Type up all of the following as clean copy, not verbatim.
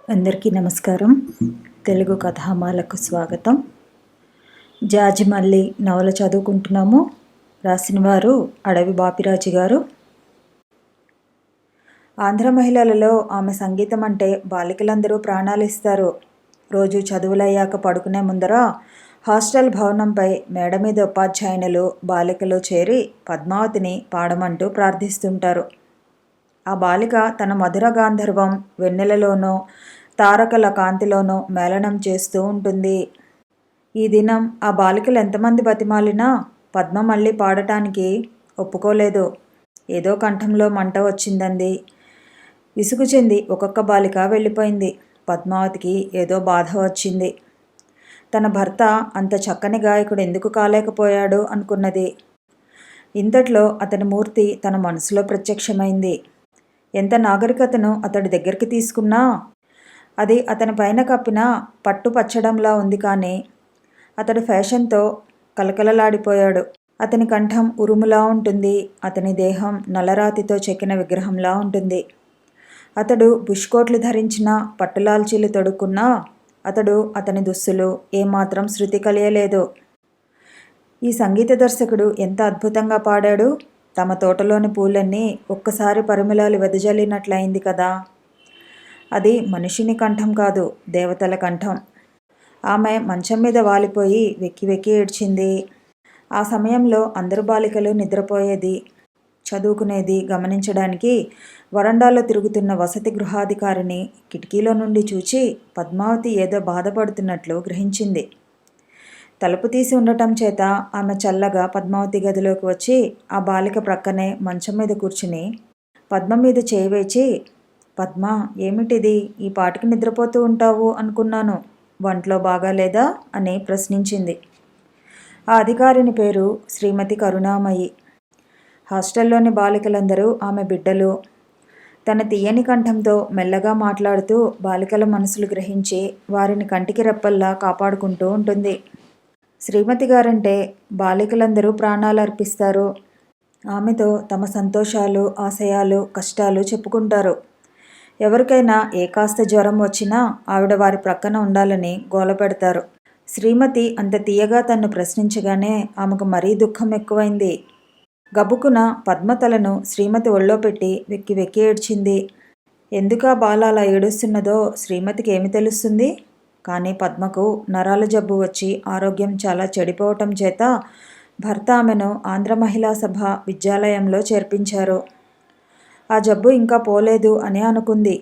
అందరికీ నమస్కారం. తెలుగు కథామాలకు స్వాగతం. జాజిమల్లి నవల చదువుకుంటున్నాము. రాసిన వారు అడవి బాపిరాజు గారు. ఆంధ్ర మహిళలలో ఆమె సంగీతం అంటే బాలికలందరూ ప్రాణాలు ఇస్తారు. రోజు చదువులయ్యాక పడుకునే ముందర హాస్టల్ భవనంపై మేడ మీద ఉపాధ్యాయునులు బాలికలు చేరి పద్మావతిని పాడమంటూ ప్రార్థిస్తుంటారు. ఆ బాలిక తన మధుర గాంధర్వం వెన్నెలలోనో తారకల కాంతిలోనో మేళనం చేస్తూ ఉంటుంది. ఈ దినం ఆ బాలికలు ఎంతమంది బతిమాలినా పద్మ మళ్ళీ పాడటానికి ఒప్పుకోలేదు. ఏదో కంఠంలో మంట వచ్చిందంది. విసుగు చెంది ఒక్కొక్క బాలిక వెళ్ళిపోయింది. పద్మావతికి ఏదో బాధ వచ్చింది. తన భర్త అంత చక్కని గాయకుడు ఎందుకు కాలేకపోయాడు అనుకున్నది. ఇంతట్లో అతని మూర్తి తన మనసులో ప్రత్యక్షమైంది. ఎంత నాగరికతను అతడి దగ్గరికి తీసుకున్నా అది అతని పైన కప్పిన పట్టు పచ్చడంలా ఉంది. కానీ అతడు ఫ్యాషన్తో కలకలలాడిపోయాడు. అతని కంఠం ఉరుములా ఉంటుంది. అతని దేహం నల్లరాతితో చెక్కిన విగ్రహంలా ఉంటుంది. అతడు బుష్కోట్లు ధరించిన పట్టులాల్చీలు తొడుక్కున్నా అతని దుస్తులు ఏమాత్రం శృతి కలియలేదు. ఈ సంగీత దర్శకుడు ఎంత అద్భుతంగా పాడాడు. తమ తోటలోని పూలన్నీ ఒక్కసారి పరిమళాలు వెదజల్లినట్లయింది కదా. అది మనిషిని కంఠం కాదు, దేవతల కంఠం. ఆమె మంచం మీద వాలిపోయి వెక్కి వెక్కి ఏడ్చింది. ఆ సమయంలో అందరు బాలికలు నిద్రపోయేది, చదువుకునేది గమనించడానికి వరండాలో తిరుగుతున్న వసతి గృహాధికారిని కిటికీలో నుండి చూచి పద్మావతి ఏదో బాధపడుతున్నట్లు గ్రహించింది. తలుపు తీసి ఉండటం చేత ఆమె చల్లగా పద్మావతి గదిలోకి వచ్చి ఆ బాలిక ప్రక్కనే మంచం మీద కూర్చుని పద్మ మీద చేయి వేచి, పద్మ, ఏమిటిది, ఈ పాటికి నిద్రపోతూ ఉంటావు అనుకున్నాను, వంట్లో బాగాలేదా అని ప్రశ్నించింది. ఆ అధికారిని పేరు శ్రీమతి కరుణామయి. హాస్టల్లోని బాలికలందరూ ఆమె బిడ్డలు. తన తీయని కంఠంతో మెల్లగా మాట్లాడుతూ బాలికల మనసులు గ్రహించి వారిని కంటికి రెప్పల్లా కాపాడుకుంటూ ఉంటుంది. శ్రీమతి గారంటే బాలికలందరూ ప్రాణాలు అర్పిస్తారు. ఆమెతో తమ సంతోషాలు, ఆశయాలు, కష్టాలు చెప్పుకుంటారు. ఎవరికైనా ఏ కాస్త జ్వరం వచ్చినా ఆవిడ వారి ప్రక్కన ఉండాలని గోల పెడతారు. శ్రీమతి అంత తీయగా తన్ను ప్రశ్నించగానే ఆమెకు మరీ దుఃఖం ఎక్కువైంది. గబుకున పద్మతలను శ్రీమతి ఒళ్ళో పెట్టి వెక్కి వెక్కి ఏడ్చింది. ఎందుకా బాల అలా ఏడుస్తున్నదో శ్రీమతికి ఏమి తెలుస్తుంది? కానీ పద్మకు నరాల జబ్బు వచ్చి ఆరోగ్యం చాలా చెడిపోవటం చేత భర్త ఆమెను ఆంధ్ర మహిళా సభ విద్యాలయంలో చేర్పించారు. ఆ జబ్బు ఇంకా పోలేదు అని అనుకుంది.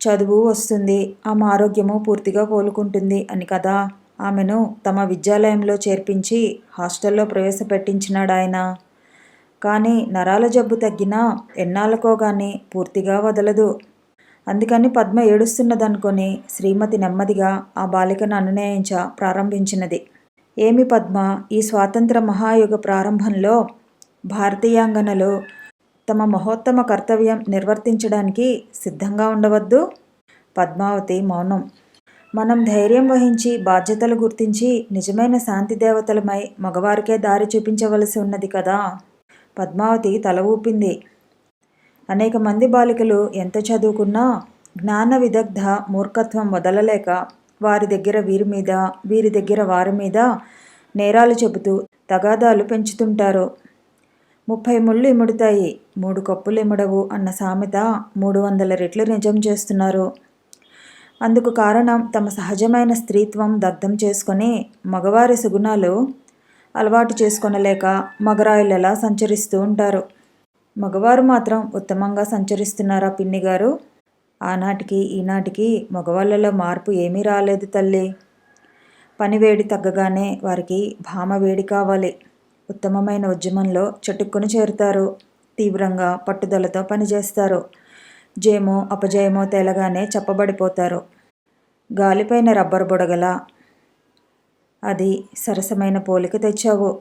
చదువు వస్తుంది, ఆమె ఆరోగ్యము పూర్తిగా కోలుకుంటుంది అని కదా ఆమెను తమ విద్యాలయంలో చేర్పించి హాస్టల్లో ప్రవేశపెట్టించినాడు ఆయన. కానీ నరాల జబ్బు తగ్గినా ఎన్నాళ్ళకో గానీ పూర్తిగా వదలదు. అందుకని పద్మ ఏడుస్తున్నదనుకొని శ్రీమతి నెమ్మదిగా ఆ బాలికను అనునయించ ప్రారంభించినది. ఏమి పద్మ, ఈ స్వాతంత్ర మహాయుగ ప్రారంభంలో భారతీయాంగనలు తమ మహోత్తమ కర్తవ్యం నిర్వర్తించడానికి సిద్ధంగా ఉండవద్దు? పద్మావతి మౌనం. మనం ధైర్యం వహించి బాధ్యతలు గుర్తించి నిజమైన శాంతి దేవతలమై మగవారికే దారి చూపించవలసి ఉన్నది కదా. పద్మావతి తల ఊపింది. అనేక మంది బాలికలు ఎంత చదువుకున్నా జ్ఞాన విదగ్ధ మూర్ఖత్వం వదలలేక వారి దగ్గర వీరి మీద, వీరి దగ్గర వారి మీద నేరాలు చెబుతూ తగాదాలు పెంచుతుంటారు. 30 ముళ్ళు ఇముడుతాయి, 3 కప్పులు ఇమడవు అన్న సామెత 300 రెట్లు నిజం చేస్తున్నారు. అందుకు కారణం తమ సహజమైన స్త్రీత్వం దగ్ధం చేసుకొని మగవారి సుగుణాలు అలవాటు చేసుకొనలేక మగరాయులలా సంచరిస్తూ ఉంటారు. మగవారు మాత్రం ఉత్తమంగా సంచరిస్తున్నారా పిన్ని గారు? ఆనాటికి ఈనాటికి మగవాళ్ళలో మార్పు ఏమీ రాలేదు తల్లి. పనివేడి తగ్గగానే వారికి భామ వేడి కావాలి. ఉత్తమమైన ఉద్యమంలో చటుక్కుని చేరుతారు. తీవ్రంగా పట్టుదలతో పనిచేస్తారు. జయమో అపజయమో తేలగానే చెప్పబడిపోతారు. గాలిపైన రబ్బరు బుడగల. అది సరసమైన పోలిక తెచ్చావు.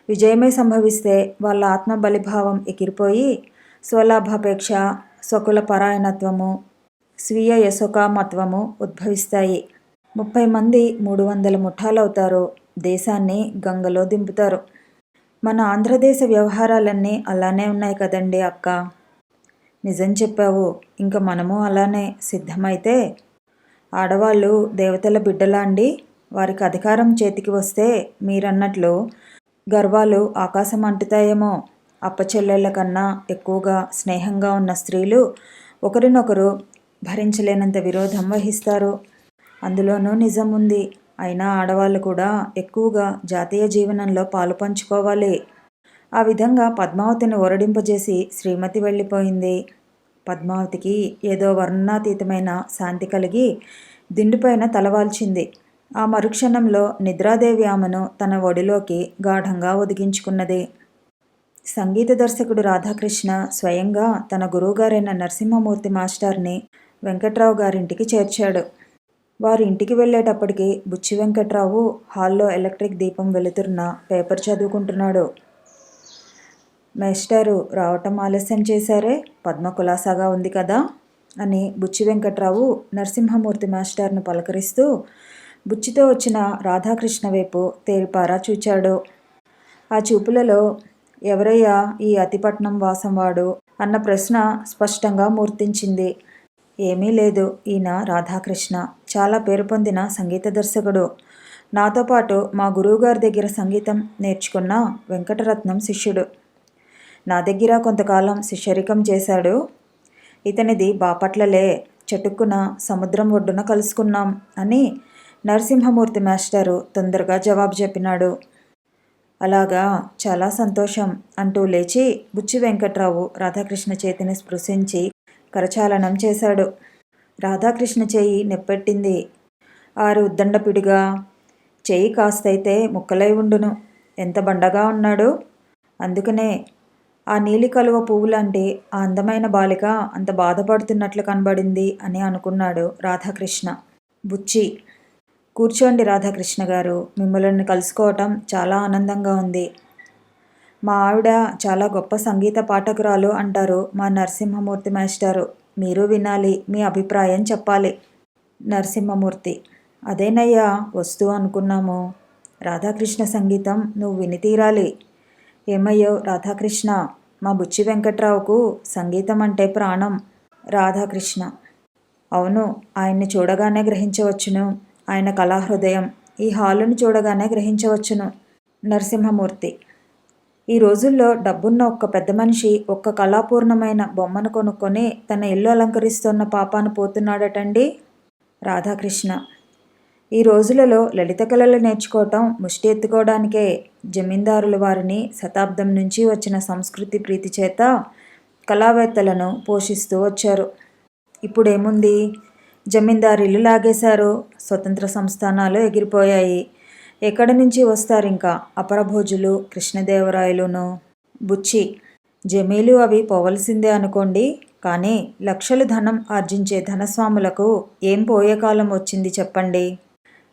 విజయమే సంభవిస్తే వాళ్ళ ఆత్మ బలిభావం ఎగిరిపోయి స్వలాభాపేక్ష, స్వకుల పరాయణత్వము, స్వీయ యశోకామత్వము ఉద్భవిస్తాయి. 30 మంది 300 ముఠాలవుతారు. దేశాన్ని గంగలో దింపుతారు. మన ఆంధ్రదేశ వ్యవహారాలన్నీ అలానే ఉన్నాయి కదండి అక్క. నిజం చెప్పావు. ఇంక మనము అలానే సిద్ధమైతే. ఆడవాళ్ళు దేవతల బిడ్డలా అండి? వారికి అధికారం చేతికి వస్తే మీరన్నట్లు గర్వాలు ఆకాశం అంటుతాయేమో. అప్పచెల్లెళ్ళ కన్నా ఎక్కువగా స్నేహంగా ఉన్న స్త్రీలు ఒకరినొకరు భరించలేనంత విరోధం వహిస్తారు. అందులోనూ నిజం ఉంది. అయినా ఆడవాళ్ళు కూడా ఎక్కువగా జాతీయ జీవనంలో పాలు పంచుకోవాలి. ఆ విధంగా పద్మావతిని ఊరడింపజేసి శ్రీమతి వెళ్ళిపోయింది. పద్మావతికి ఏదో వర్ణనాతీతమైన శాంతి కలిగి దిండుపైన తలవాల్చింది. ఆ మరుక్షణంలో నిద్రాదేవి ఆమెను తన ఒడిలోకి గాఢంగా ఒదిగించుకున్నది. సంగీత దర్శకుడు రాధాకృష్ణ స్వయంగా తన గురువుగారైన నరసింహమూర్తి మాస్టర్ని వెంకట్రావు గారింటికి చేర్చాడు. వారి ఇంటికి వెళ్ళేటప్పటికి బుచ్చి వెంకట్రావు హాల్లో ఎలక్ట్రిక్ దీపం వెలుతురున పేపర్ చదువుకుంటున్నాడు. మేస్టారు రావటం ఆలస్యం చేశారే, పద్మ కులాసాగా ఉంది కదా అని బుచ్చి వెంకట్రావు నరసింహమూర్తి మాస్టర్ను పలకరిస్తూ బుచ్చితో వచ్చిన రాధాకృష్ణ వైపు తేరిపారా చూచాడు. ఆ చూపులలో ఎవరయ్యా ఈ అతిపట్నం వాసంవాడు అన్న ప్రశ్న స్పష్టంగా మూర్తించింది. ఏమీ లేదు, ఈయన రాధాకృష్ణ, చాలా పేరు పొందిన సంగీత దర్శకుడు. నాతో పాటు మా గురువుగారి దగ్గర సంగీతం నేర్చుకున్న వెంకటరత్నం శిష్యుడు. నా దగ్గర కొంతకాలం శిష్యరికం చేశాడు. ఇతనిది బాపట్లలే, చటుక్కున సముద్రం ఒడ్డున కలుసుకున్నాం అని నరసింహమూర్తి మాస్టరు తొందరగా జవాబు చెప్పినాడు. అలాగా, చాలా సంతోషం అంటూ లేచి బుచ్చి వెంకట్రావు రాధాకృష్ణ చేతిని స్పృశించి కరచాలనం చేశాడు. రాధాకృష్ణ చేయి నెప్పెట్టింది. ఆరు ఉద్దండపిడిగా చెయ్యి కాస్తైతే ముక్కలై ఉండును. ఎంత బండగా ఉన్నాడు. అందుకనే ఆ నీలి కలువ పువ్వులాంటి ఆ అందమైన బాలిక అంత బాధపడుతున్నట్లు కనబడింది అని అనుకున్నాడు రాధాకృష్ణ. బుచ్చి, కూర్చోండి రాధాకృష్ణ గారు, మిమ్మల్ని కలుసుకోవటం చాలా ఆనందంగా ఉంది. మా ఆవిడ చాలా గొప్ప సంగీత పాఠకురాలు అంటారు మా నరసింహమూర్తి మాస్టారు. మీరు వినాలి, మీ అభిప్రాయం చెప్పాలి. నరసింహమూర్తి, అదేనయ్యా వస్తూ అనుకున్నాము. రాధాకృష్ణ సంగీతం నువ్వు విని తీరాలి. ఏమయ్యో రాధాకృష్ణ, మా బుచ్చి వెంకట్రావుకు సంగీతం అంటే ప్రాణం. రాధాకృష్ణ, అవును, ఆయన్ని చూడగానే గ్రహించవచ్చును. ఆయన కళాహృదయం ఈ హాలును చూడగానే గ్రహించవచ్చును. నరసింహమూర్తి, ఈ రోజుల్లో డబ్బున్న ఒక్క పెద్ద మనిషి ఒక్క కళాపూర్ణమైన బొమ్మను కొనుక్కొని తన ఇల్లు అలంకరిస్తున్న పాపాను పోతున్నాడటండి. రాధాకృష్ణ, ఈ రోజులలో లలిత కళలు నేర్చుకోవటం ముష్టి ఎత్తుకోవడానికే. జమీందారుల వారిని శతాబ్దం నుంచి వచ్చిన సంస్కృతి ప్రీతి చేత కళావేత్తలను పోషిస్తూ వచ్చారు. ఇప్పుడేముంది, జమీందారీలు లాగేశారు, స్వతంత్ర సంస్థానాలు ఎగిరిపోయాయి. ఎక్కడి నుంచి వస్తారింకా అపరభోజులు, కృష్ణదేవరాయలును. బుచ్చి, జమీలు అవి పోవలసిందే అనుకోండి, కానీ లక్షలు ధనం ఆర్జించే ధనస్వాములకు ఏం పోయే కాలం వచ్చింది చెప్పండి.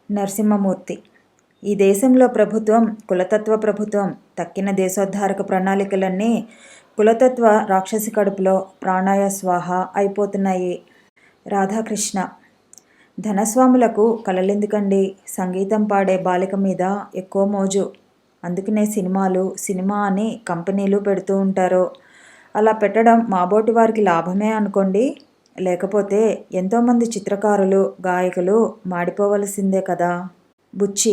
నరసింహమూర్తి, ఈ దేశంలో ప్రభుత్వం కులతత్వ ప్రభుత్వం. తక్కిన దేశోద్ధారక ప్రణాళికలన్నీ కులతత్వ రాక్షసి కడుపులో ప్రాణాయ స్వాహ అయిపోతున్నాయి. రాధాకృష్ణ, ధనస్వాములకు కలలెందుకండి, సంగీతం పాడే బాలిక మీద ఎక్కువ మోజు. అందుకనే సినిమా అని కంపెనీలు పెడుతూ ఉంటారు. అలా పెట్టడం మాబోటి వారికి లాభమే అనుకోండి. లేకపోతే ఎంతోమంది చిత్రకారులు, గాయకులు మాడిపోవలసిందే కదా. బుచ్చి,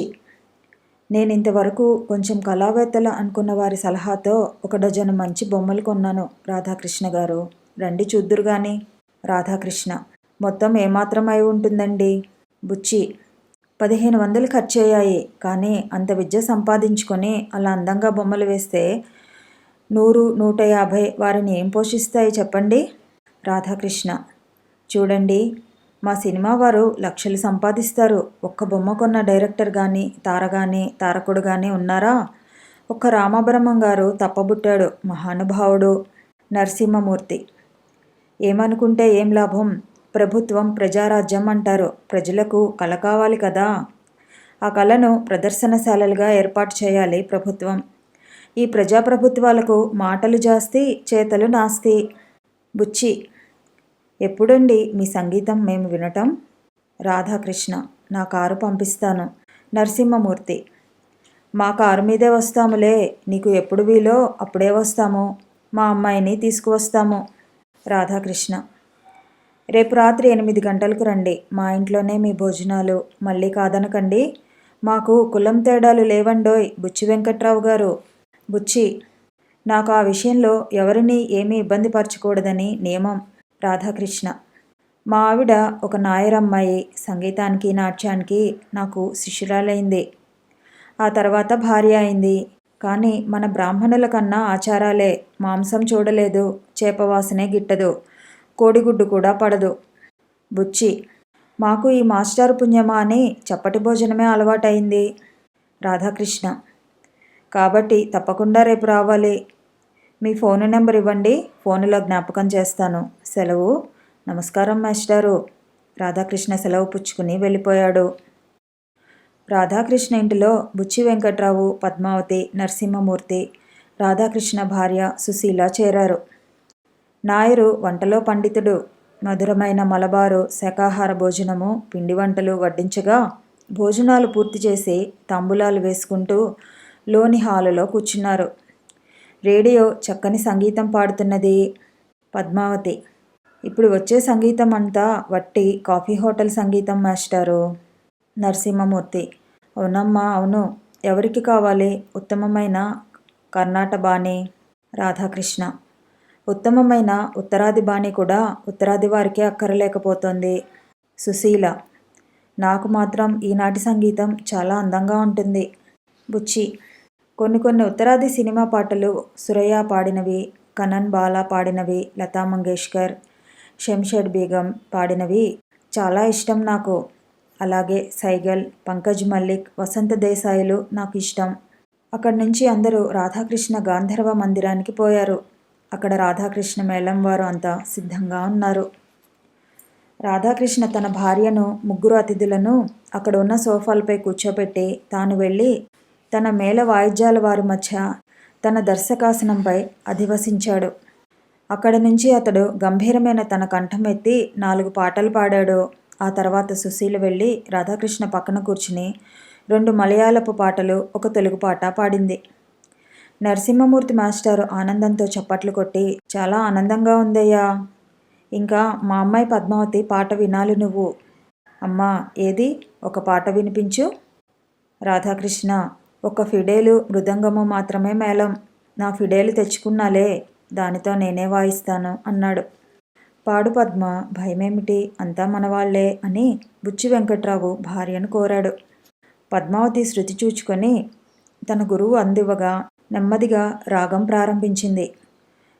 నేనింతవరకు కొంచెం కళావేత్తలు అనుకున్న వారి సలహాతో 1 డజను మంచి బొమ్మలు కొన్నాను రాధాకృష్ణ గారు, రండి చూద్దురు గాని. రాధాకృష్ణ, మొత్తం ఏమాత్రం అయి ఉంటుందండి. బుచ్చి, 1500 ఖర్చయ్యాయి. కానీ అంత విద్య సంపాదించుకొని అలా అందంగా బొమ్మలు వేస్తే 100, 150 వారిని ఏం పోషిస్తాయి చెప్పండి. రాధాకృష్ణ, చూడండి, మా సినిమా వారు లక్షలు సంపాదిస్తారు. ఒక్క బొమ్మ కొన్న డైరెక్టర్ కానీ, తార కానీ, తారకుడు కానీ ఉన్నారా? ఒక్క రామబ్రహ్మం గారు తప్పబుట్టాడు, మహానుభావుడు. నరసింహమూర్తి, ఏమనుకుంటే ఏం లాభం, ప్రభుత్వం ప్రజారాజ్యం అంటారు. ప్రజలకు కళ కావాలి కదా. ఆ కళను ప్రదర్శనశాలలుగా ఏర్పాటు చేయాలి ప్రభుత్వం. ఈ ప్రజాప్రభుత్వాలకు మాటలు జాస్తి, చేతలు నాస్తి. బుచ్చి, ఎప్పుడండి మీ సంగీతం మేము వినటం. రాధాకృష్ణ, నా కారు పంపిస్తాను. నరసింహమూర్తి, మా కారు మీదే వస్తాములే, నీకు ఎప్పుడు వీలో అప్పుడే వస్తాము. మా అమ్మాయిని తీసుకువస్తాము. రాధాకృష్ణ: రేపు రాత్రి 8 గంటలకు రండి. మా ఇంట్లోనే మీ భోజనాలు. మళ్ళీ కాదనకండి. మాకు కులం తేడాలు లేవండోయ్ బుచ్చి వెంకట్రావు గారు. బుచ్చి: నాకు ఆ విషయంలో ఎవరినీ ఏమీ ఇబ్బంది పరచకూడదని నియమం. రాధాకృష్ణ: మా ఆవిడ ఒక నాయరమ్మాయి. సంగీతానికి నాట్యానికి నాకు శిష్యురాలైంది. ఆ తర్వాత భార్య అయింది. కానీ మన బ్రాహ్మణుల కన్నా ఆచారాలే. మాంసం చూడలేదు, చేపవాసనే గిట్టదు, కోడిగుడ్డు కూడా పడదు. బుచ్చి: మాకు ఈ మాస్టారు పుణ్యమా అని చప్పటి భోజనమే అలవాటైంది. రాధాకృష్ణ: కాబట్టి తప్పకుండా రేపు రావాలి. మీ ఫోను నెంబర్ ఇవ్వండి, ఫోనులో జ్ఞాపకం చేస్తాను. సెలవు. నమస్కారం మాస్టారు. రాధాకృష్ణ సెలవు పుచ్చుకుని వెళ్ళిపోయాడు. రాధాకృష్ణ ఇంటిలో బుచ్చి వెంకట్రావు, పద్మావతి, నరసింహమూర్తి, రాధాకృష్ణ భార్య సుశీల చేరారు. నాయరు వంటలో పండితుడు. మధురమైన మలబారు శాకాహార భోజనము, పిండి వంటలు వడ్డించగా భోజనాలు పూర్తి చేసి తాంబూలాలు వేసుకుంటూ లోని హాలులో కూర్చున్నారు. రేడియో చక్కని సంగీతం పాడుతున్నది. పద్మావతి: ఇప్పుడు వచ్చే సంగీతం అంతా వట్టి కాఫీ హోటల్ సంగీతం మాస్టారు. నరసింహమూర్తి: అవునమ్మా అవును. ఎవరికి కావాలి ఉత్తమమైన కర్ణాట బాణీ? రాధాకృష్ణ: ఉత్తమమైన ఉత్తరాది బాణీ కూడా ఉత్తరాది వారికే అక్కరలేకపోతోంది. సుశీల: నాకు మాత్రం ఈనాటి సంగీతం చాలా అందంగా ఉంటుంది. బుచ్చి: కొన్ని ఉత్తరాది సినిమా పాటలు సురయ్య పాడినవి, కనన్ బాలా పాడినవి, లతా మంగేష్కర్, షంషెడ్ బేగం పాడినవి చాలా ఇష్టం నాకు. అలాగే సైగల్, పంకజ్ మల్లిక్, వసంత దేశాయిలు నాకు ఇష్టం. అక్కడి నుంచి అందరూ రాధాకృష్ణ గాంధర్వ మందిరానికి పోయారు. అక్కడ రాధాకృష్ణ మేళం వారు అంతా సిద్ధంగా ఉన్నారు. రాధాకృష్ణ తన భార్యను, 3 అతిథులను అక్కడ ఉన్న సోఫాలపై కూర్చోబెట్టి తాను వెళ్ళి తన మేళ వాయిద్యాల వారి మధ్య తన దర్శకాసనంపై అధివసించాడు. అక్కడి నుంచి అతడు గంభీరమైన తన కంఠం ఎత్తి 4 పాటలు పాడాడు. ఆ తర్వాత సుశీల వెళ్ళి రాధాకృష్ణ పక్కన కూర్చుని 2 మలయాళపు పాటలు, 1 తెలుగు పాట పాడింది. నరసింహమూర్తి మాస్టారు ఆనందంతో చప్పట్లు కొట్టి, చాలా ఆనందంగా ఉందయ్యా. ఇంకా మా అమ్మాయి పద్మావతి పాట వినాలి నువ్వు. అమ్మా ఏది, ఒక పాట వినిపించు. రాధాకృష్ణ: 1 ఫిడేలు, మృదంగము మాత్రమే మేళం. నా ఫిడేలు తెచ్చుకున్నాలే, దానితో నేనే వాయిస్తాను అన్నాడు. పాడు పద్మ, భయమేమిటి, అంతా మనవాళ్లే అని బుచ్చి వెంకట్రావు భార్యను కోరాడు. పద్మావతి శృతి చూచుకొని తన గురువు అందివ్వగా నెమ్మదిగా రాగం ప్రారంభించింది.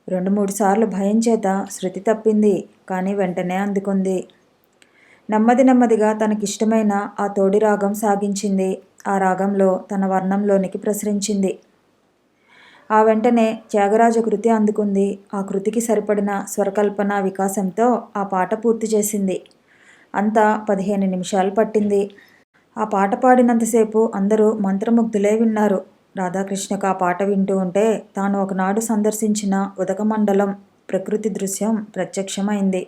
2-3 సార్లు భయం చేత శృతి తప్పింది. కానీ వెంటనే అందుకుంది. నెమ్మదిగా తనకిష్టమైన ఆ తోడి రాగం సాగించింది. ఆ రాగంలో తన వర్ణంలోనికి ప్రసరించింది. ఆ వెంటనే త్యాగరాజ కృతి అందుకుంది. ఆ కృతికి సరిపడిన స్వరకల్పన వికాసంతో ఆ పాట పూర్తి చేసింది. అంతా 15 నిమిషాలు పట్టింది. ఆ పాట పాడినంతసేపు అందరూ మంత్రముగ్ధులై విన్నారు. రాధాకృష్ణకు ఆ పాట వింటూ ఉంటే తాను ఒకనాడు సందర్శించిన ఉదకమండలం ప్రకృతి దృశ్యం ప్రత్యక్షమైంది.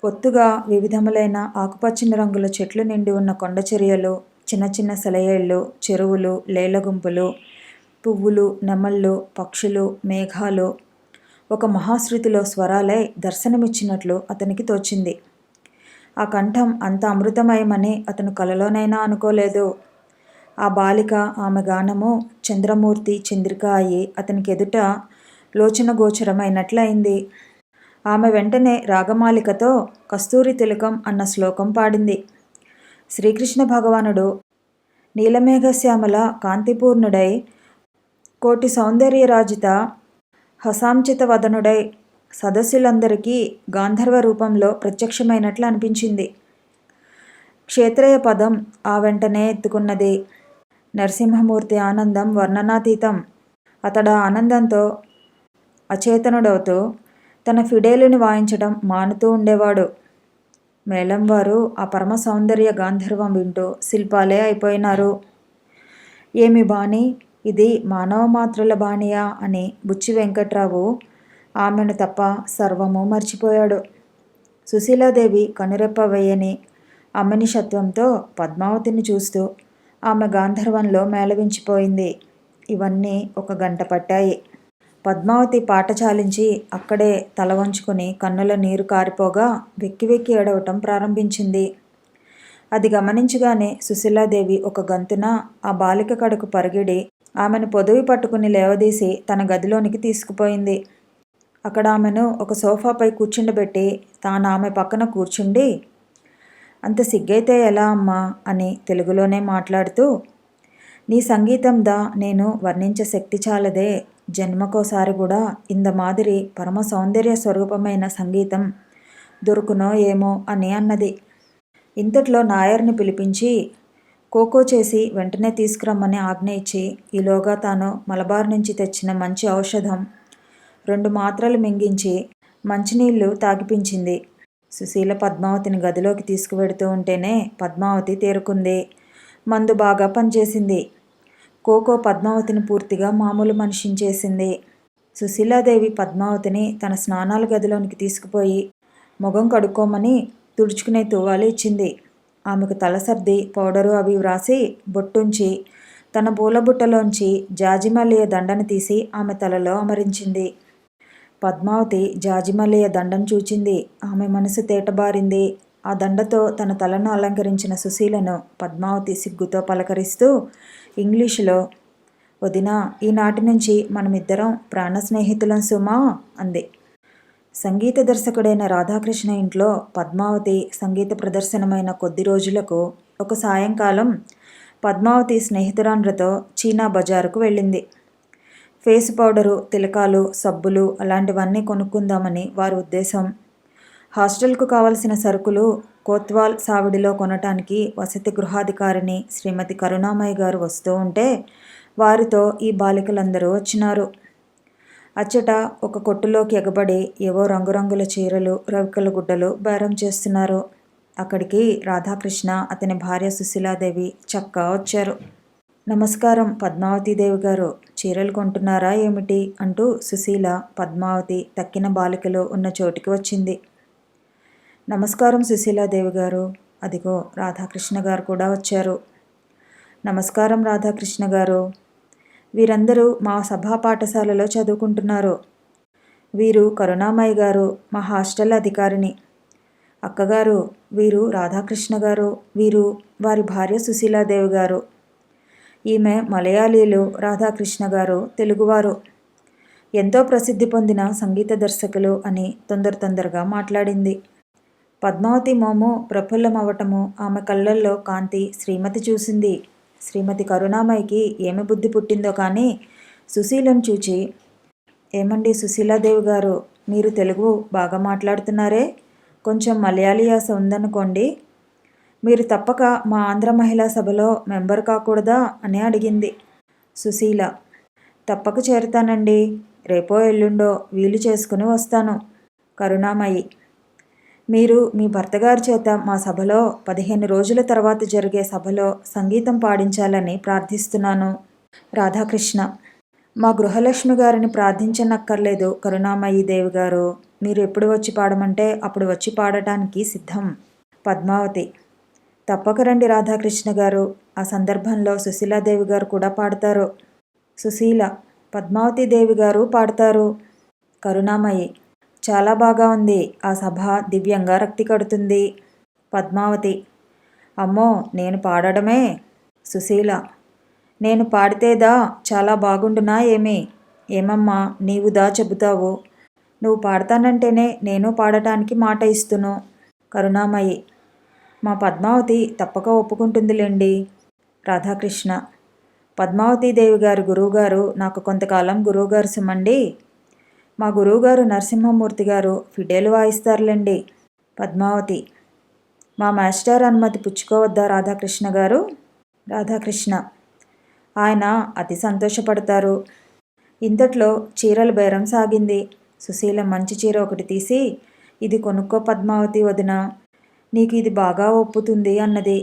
ఒత్తుగా వివిధములైన ఆకుపచ్చని రంగుల చెట్లు నిండి ఉన్న కొండచరియలు, చిన్న సెలయేళ్ళు, చెరువులు, లేళ్లగుంపులు, పువ్వులు, నెమళ్ళు, పక్షులు, మేఘాలు ఒక మహాశృతిలో స్వరాలై దర్శనమిచ్చినట్లు అతనికి తోచింది. ఆ కంఠం అంత అమృతమయమని అతను కలలోనైనా అనుకోలేదు. ఆ బాలిక, ఆమె గానము చంద్రమూర్తి చంద్రిక అయి అతనికి ఎదుట లోచనగోచరమైనట్లయింది. ఆమె వెంటనే రాగమాలికతో కస్తూరి తిలకం అన్న శ్లోకం పాడింది. శ్రీకృష్ణ భగవానుడు నీలమేఘశ్యామల కాంతిపూర్ణుడై, కోటి సౌందర్యరాజిత హసాంచిత వదనుడై సదస్సులందరికీ గాంధర్వ రూపంలో ప్రత్యక్షమైనట్లు అనిపించింది. క్షేత్రయ పదం ఆ వెంటనే ఎత్తుకున్నది. నరసింహమూర్తి ఆనందం వర్ణనాతీతం. అతడా ఆనందంతో అచేతనుడవుతూ తన ఫిడేలుని వాయించడం మానుతూ ఉండేవాడు. మేళం వారు ఆ పరమ సౌందర్య గాంధర్వం వింటూ శిల్పాలే అయిపోయినారు. ఏమి బాణీ, ఇది మానవ మాత్రుల బాణియా అని బుచ్చి వెంకట్రావు ఆమెను తప్ప సర్వము మర్చిపోయాడు. సుశీలాదేవి కనురెప్ప వేయని అమనిషత్వంతో పద్మావతిని చూస్తూ ఆమె గాంధర్వంలో మేళవించిపోయింది. ఇవన్నీ 1 గంట పట్టాయి. పద్మావతి పాట చాలించి అక్కడే తల వంచుకొని కన్నుల నీరు కారిపోగా వెక్కి వెక్కి ఏడవటం ప్రారంభించింది. అది గమనించగానే సుశీలాదేవి ఒక గంతున ఆ బాలిక కడకు పరిగెడి ఆమెను పొదివి పట్టుకుని లేవదీసి తన గదిలోనికి తీసుకుపోయింది. అక్కడ ఆమెను ఒక సోఫాపై కూర్చుండబెట్టి తాను ఆమె పక్కన కూర్చుండి, అంత సిగ్గైతే ఎలా అమ్మా అని తెలుగులోనే మాట్లాడుతూ, నీ సంగీతం దా నేను వర్ణించే శక్తి చాలదే, జన్మకోసారి కూడా ఇంద మాదిరి పరమ సౌందర్య స్వరూపమైన సంగీతం దొరుకునో ఏమో అని అన్నది. ఇంతట్లో నాయర్ని పిలిపించి కోకో చేసి వెంటనే తీసుకురమ్మని ఆజ్ఞ ఇచ్చి ఈలోగా తాను మలబార్ నుంచి తెచ్చిన మంచి ఔషధం 2 మాత్రలు మింగించి మంచినీళ్లు తాగిపించింది. సుశీల పద్మావతిని గదిలోకి తీసుకువెడుతూ ఉంటేనే పద్మావతి తేరుకుంది. మందు బాగా పనిచేసింది. కోకో పద్మావతిని పూర్తిగా మామూలు మనిషిని చేసింది. సుశీలాదేవి పద్మావతిని తన స్నానాల గదిలోనికి తీసుకుపోయి మొగం కడుక్కోమని తుడుచుకునే తువ్వాలు ఇచ్చింది. ఆమెకు తలసర్ది పౌడరు అవి వ్రాసి బొట్టుంచి తన పూలబుట్టలోంచి జాజిమల్లియ దండను తీసి ఆమె తలలో అమరించింది. పద్మావతి జాజిమల్లియ దండను చూచింది. ఆమె మనసు తేటబారింది. ఆ దండతో తన తలను అలంకరించిన సుశీలను పద్మావతి సిగ్గుతో పలకరిస్తూ ఇంగ్లీషులో, వదినా, ఈనాటి నుంచి మనమిద్దరం ప్రాణ స్నేహితులం సుమా అంది. సంగీత దర్శకుడైన రాధాకృష్ణ ఇంట్లో పద్మావతి సంగీత ప్రదర్శనమైన కొద్ది రోజులకు ఒక సాయంకాలం పద్మావతి స్నేహితురాండ్రతో చీనా బజారుకు వెళ్ళింది. ఫేస్ పౌడరు, తిలకాలు, సబ్బులు అలాంటివన్నీ కొనుక్కుందామని వారి ఉద్దేశం. హాస్టల్కు కావలసిన సరుకులు కోత్వాల్ సావిడిలో కొనటానికి వసతి గృహాధికారిని శ్రీమతి కరుణామయ్య గారు వస్తూ ఉంటే వారితో ఈ బాలికలందరూ వచ్చినారు. అచ్చట ఒక కొట్టులోకి ఎగబడి ఏవో రంగురంగుల చీరలు, రవికల గుడ్డలు బేరం చేస్తున్నారు. అక్కడికి రాధాకృష్ణ, అతని భార్య సుశీలాదేవి చక్కా వచ్చారు. నమస్కారం పద్మావతీదేవి గారు, చీరలు కొంటున్నారా ఏమిటి అంటూ సుశీల పద్మావతి తక్కిన బాలికలు ఉన్న చోటికి వచ్చింది. నమస్కారం సుశీలాదేవి గారు. అదిగో రాధాకృష్ణ గారు కూడా వచ్చారు. నమస్కారం రాధాకృష్ణ గారు. వీరందరూ మా సభా పాఠశాలలో చదువుకుంటున్నారు. వీరు కరుణామయ్య గారు, మా హాస్టల్ అధికారిని. అక్కగారు, వీరు రాధాకృష్ణ గారు, వీరు వారి భార్య సుశీలాదేవి గారు. ఈమె మలయాళీలు, రాధాకృష్ణ గారు తెలుగువారు. ఎంతో ప్రసిద్ధి పొందిన సంగీత దర్శకులు అని తొందరగా మాట్లాడింది. పద్మావతి మోము ప్రఫుల్లమవటము, ఆమె కళ్ళల్లో కాంతి శ్రీమతి చూసింది. శ్రీమతి కరుణామయ్యకి ఏమి బుద్ధి పుట్టిందో కానీ సుశీలను చూచి, ఏమండి సుశీలాదేవి గారు, మీరు తెలుగు బాగా మాట్లాడుతున్నారే, కొంచెం మలయాళీ యాస ఉందనుకోండి, మీరు తప్పక మా ఆంధ్ర మహిళా సభలో మెంబర్ కాకూడదా అని అడిగింది. సుశీల, తప్పక చేరుతానండి, రేపో ఎల్లుండో వీలు చేసుకుని వస్తాను. కరుణామయి, మీరు మీ భర్తగారి చేత మా సభలో 15 రోజుల తర్వాత జరిగే సభలో సంగీతం పాడించాలని ప్రార్థిస్తున్నాను. రాధాకృష్ణ, మా గృహలక్ష్మి గారిని ప్రార్థించనక్కర్లేదు కరుణామయీ దేవి గారు, మీరు ఎప్పుడు వచ్చి పాడమంటే అప్పుడు వచ్చి పాడటానికి సిద్ధం. పద్మావతి, తప్పక రండి రాధాకృష్ణ గారు. ఆ సందర్భంలో సుశీలాదేవి గారు కూడా పాడతారు. సుశీల, పద్మావతీదేవి గారు పాడతారు. కరుణామయి, చాలా బాగా ఉంది. ఆ సభ దివ్యంగా రక్తి కడుతుంది. పద్మావతి, అమ్మో నేను పాడడమే. సుశీల, నేను పాడితేదా చాలా బాగుండునా ఏమి? ఏమమ్మా నీవుదా చెబుతావు? నువ్వు పాడతానంటేనే నేను పాడటానికి మాట ఇస్తును. కరుణామయి, మా పద్మావతి తప్పక ఒప్పుకుంటుందిలేండి. రాధాకృష్ణ, పద్మావతీదేవి గారి గురువుగారు నాకు కొంతకాలం గురువుగారు సుమండి. మా గురువుగారు నరసింహమూర్తి గారు ఫిడేలు వాయిస్తారులేండి. పద్మావతి, మా మాస్టర్ అనుమతి పుచ్చుకోవద్దా రాధాకృష్ణ గారు? రాధాకృష్ణ, ఆయన అతి సంతోషపడతారు. ఇంతట్లో చీరల బేరం సాగింది. సుశీల మంచి చీర ఒకటి తీసి, ఇది కొనుక్కో పద్మావతి వదిన, నీకు ఇది బాగా ఒప్పుతుంది అన్నది.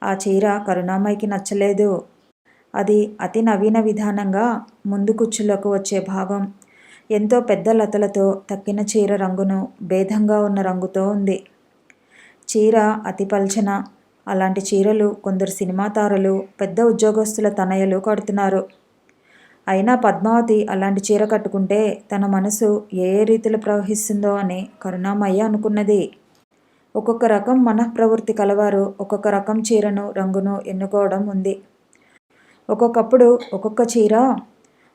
ఆ చీర కరుణామయ్యకి నచ్చలేదు. అది అతి నవీన విధానంగా ముందు కుచ్చులకు వచ్చే భాగం ఎంతో పెద్ద లతలతో తక్కిన చీర రంగును భేదంగా ఉన్న రంగుతో ఉంది. చీర అతి పల్చన. అలాంటి చీరలు కొందరు సినిమా తారలు, పెద్ద ఉద్యోగస్తుల తనయలు కడుతున్నారు. అయినా పద్మావతి అలాంటి చీర కట్టుకుంటే తన మనసు ఏ ఏ రీతిలో ప్రవహిస్తుందో అని కరుణామయ్య అనుకున్నది. ఒక్కొక్క రకం మనఃప్రవృత్తి కలవారు ఒక్కొక్క రకం చీరను రంగును ఎన్నుకోవడం ఉంది. ఒక్కొక్కప్పుడు ఒక్కొక్క చీర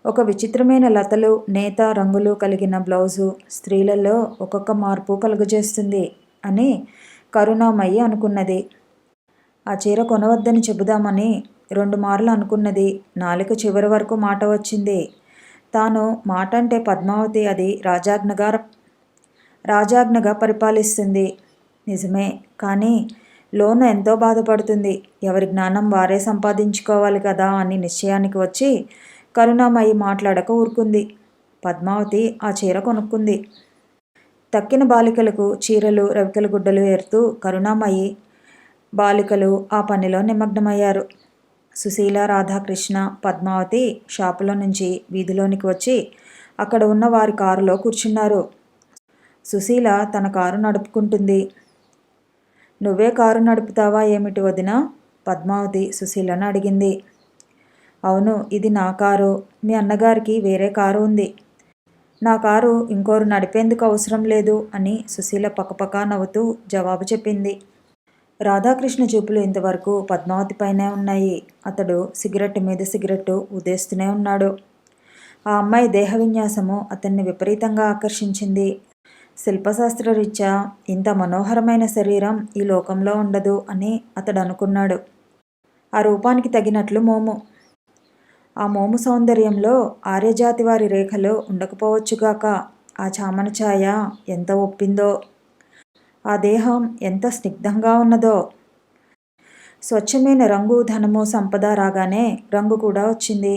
ఒక విచిత్రమైన లతలు నేత రంగులు కలిగిన బ్లౌజు స్త్రీలలో ఒక్కొక్క మార్పు కలుగజేస్తుంది అని కరుణామయ్య అనుకున్నది. ఆ చీర కొనవద్దని చెబుదామని 2 మార్లు అనుకున్నది. నాలుక చివరి వరకు మాట వచ్చింది. తాను మాట అంటే పద్మావతి అది రాజాజ్ఞగా పరిపాలిస్తుంది. నిజమే, కానీ లోన ఎంతో బాధపడుతుంది. ఎవరి జ్ఞానం వారే సంపాదించుకోవాలి కదా అని నిశ్చయానికి వచ్చి కరుణామయ్యి మాట్లాడక ఊరుకుంది. పద్మావతి ఆ చీర కొనుక్కుంది. తక్కిన బాలికలకు చీరలు రవికెల గుడ్డలు ఏరుతూ కరుణామయ్యి బాలికలు ఆ పనిలో నిమగ్నమయ్యారు. సుశీల, రాధాకృష్ణ, పద్మావతి షాపులో నుంచి వీధిలోనికి వచ్చి అక్కడ ఉన్న వారి కారులో కూర్చున్నారు. సుశీల తన కారు నడుపుకుంటుంది. నువ్వే కారు నడుపుతావా ఏమిటి వదినా? పద్మావతి సుశీలను అడిగింది. అవును, ఇది నా కారు. మీ అన్నగారికి వేరే కారు ఉంది. నా కారు ఇంకోరు నడిపేందుకు అవసరం లేదు అని సుశీల పకపకా నవ్వుతూ జవాబు చెప్పింది. రాధాకృష్ణ చూపులు ఇంతవరకు పద్మావతి పైనే ఉన్నాయి. అతడు సిగరెట్ మీద సిగరెట్టు ఊదేస్తూనే ఉన్నాడు. ఆ అమ్మాయి దేహ విన్యాసము అతన్ని విపరీతంగా ఆకర్షించింది. శిల్పశాస్త్రరీత్యా ఇంత మనోహరమైన శరీరం ఈ లోకంలో ఉండదు అని అతడు అనుకున్నాడు. ఆ రూపానికి తగినట్లు మోము. ఆ మోము సౌందర్యంలో ఆర్యజాతి వారి రేఖలు ఉండకపోవచ్చుగాక. ఆ చామన ఛాయ ఎంత ఒప్పిందో, ఆ దేహం ఎంత స్నిగ్ధంగా ఉన్నదో. స్వచ్ఛమైన రంగు ధనము సంపద రాగానే రంగు కూడా వచ్చింది.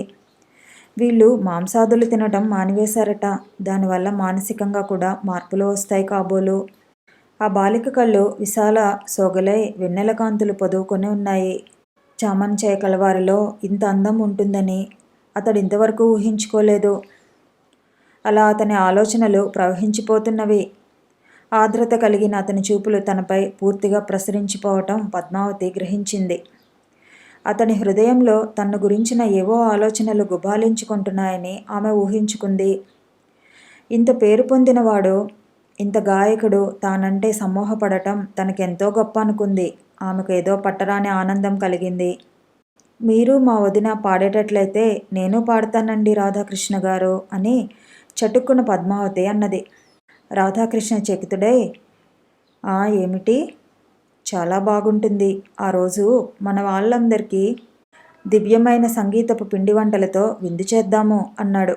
వీళ్ళు మాంసాదులు తినటం మానివేశారట. దానివల్ల మానసికంగా కూడా మార్పులు వస్తాయి కాబోలు. ఆ బాలిక కళ్ళు విశాల సోగలై వెన్నెల కాంతులు పొదువుకొని ఉన్నాయి. చామన్ ఛాయ కలవారిలో ఇంత అందం ఉంటుందని అతడు ఇంతవరకు ఊహించుకోలేదు. అలా అతని ఆలోచనలు ప్రవహించిపోతున్నవి. ఆర్ద్రత కలిగిన అతని చూపులు తనపై పూర్తిగా ప్రసరించిపోవటం పద్మావతి గ్రహించింది. అతని హృదయంలో తన్ను గురించిన ఏవో ఆలోచనలు గుబాలించుకుంటున్నాయని ఆమె ఊహించుకుంది. ఇంత పేరు పొందినవాడు, ఇంత గాయకుడు తానంటే సమ్మోహపడటం తనకెంతో గొప్ప అనుకుంది. ఆమెకు ఏదో పట్టరాని ఆనందం కలిగింది. మీరు మా వదిన పాడేటట్లయితే నేను పాడతానండి రాధాకృష్ణ గారు అని చటుక్కున పద్మావతి అన్నది. రాధాకృష్ణ చకితుడై, ఏమిటి? చాలా బాగుంటుంది. ఆ రోజు మన వాళ్ళందరికీ దివ్యమైన సంగీతపు పిండి వంటలతో విందు చేద్దాము అన్నాడు.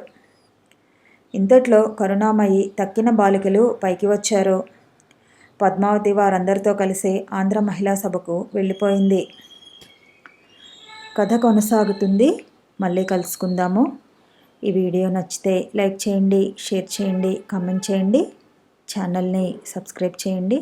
ఇంతట్లో కరుణామయ్యి తక్కిన బాలికలు పైకి వచ్చారు. పద్మావతి వారందరితో కలిసి ఆంధ్ర మహిళా సభకు వెళ్ళిపోయింది. కథ కొనసాగుతుంది. మళ్ళీ కలుసుకుందాము. ఈ వీడియో నచ్చితే లైక్ చేయండి, షేర్ చేయండి, కామెంట్ చేయండి, ఛానల్ని సబ్స్క్రైబ్ చేయండి.